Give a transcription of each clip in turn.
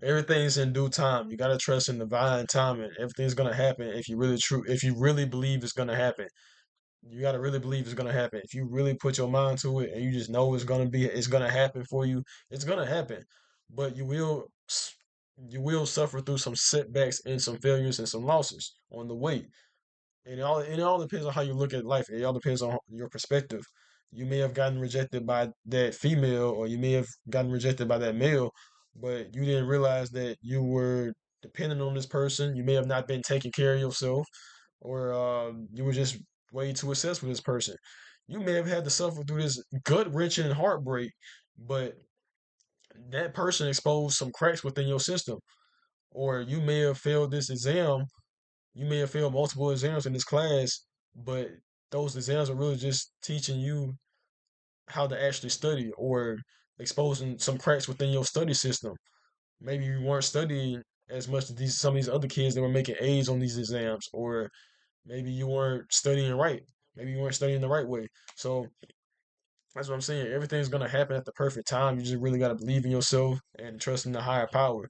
Everything's in due time. You gotta trust in divine timing. Everything's gonna happen if you really if you really believe it's gonna happen. You gotta really believe it's gonna happen. If you really put your mind to it and you just know it's gonna happen for you, it's gonna happen. But you will suffer through some setbacks and some failures and some losses on the way. And it all depends on how you look at life. It all depends on your perspective. You may have gotten rejected by that female, or you may have gotten rejected by that male, but you didn't realize that you were dependent on this person. You may have not been taking care of yourself, or you were just way too obsessed with this person. You may have had to suffer through this gut wrenching and heartbreak, but that person exposed some cracks within your system. Or you may have failed this exam, you may have failed multiple exams in this class, but those exams are really just teaching you how to actually study, or exposing some cracks within your study system. Maybe you weren't studying as much as some of these other kids that were making A's on these exams, or maybe you weren't studying right. Maybe you weren't studying the right way. So that's what I'm saying. Everything's gonna happen at the perfect time. You just really gotta believe in yourself and trust in the higher power.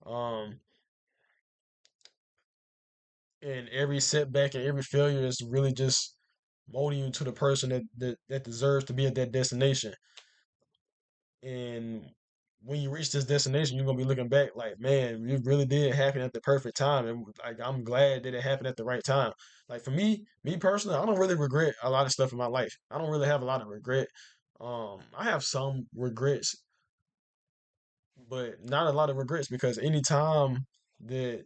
Um, and every setback and every failure is really just molding you to the person that deserves to be at that destination. And when you reach this destination, you're gonna be looking back like, man, it really did happen at the perfect time, and like I'm glad that it happened at the right time. Like for me personally, I don't really regret a lot of stuff in my life. I don't really have a lot of regret. I have some regrets, but not a lot of regrets, because any time that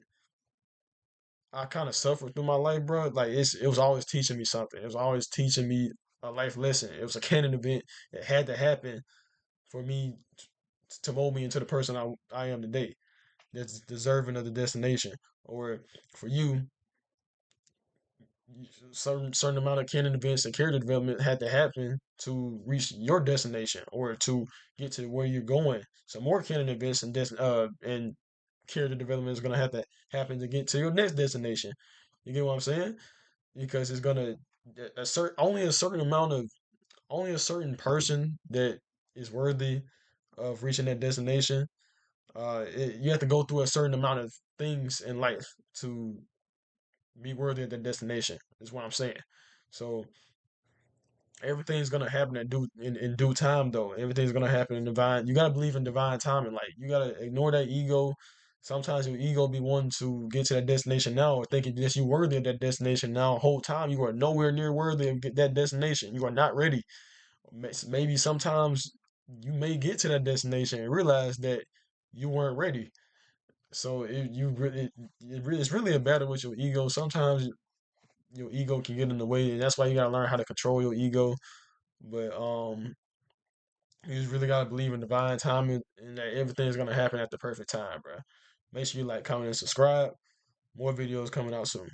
I kind of suffered through my life, bro, like it was always teaching me something. It was always teaching me a life lesson. It was a canon event that had to happen for me to mold me into the person I am today, that's deserving of the destination. Or for you, certain amount of canon events and character development had to happen to reach your destination, or to get to where you're going. Some more canon events and character development is gonna have to happen to get to your next destination. You get what I'm saying? Because it's gonna a certain only a certain amount of only a certain person that is worthy of reaching that destination. You have to go through a certain amount of things in life to be worthy of the destination. Is what I'm saying. So everything's gonna happen in due time, though. Everything's gonna happen in divine. You gotta believe in divine timing. Like you gotta ignore that ego. Sometimes your ego be wanting to get to that destination now, or thinking that you worthy of that destination now. Whole time you are nowhere near worthy of that destination. You are not ready. Maybe sometimes you may get to that destination and realize that you weren't ready. So it's really a battle with your ego. Sometimes your ego can get in the way, and that's why you gotta learn how to control your ego. But you just really gotta believe in divine timing, and that everything's gonna happen at the perfect time, bro. Make sure you like, comment, and subscribe. More videos coming out soon.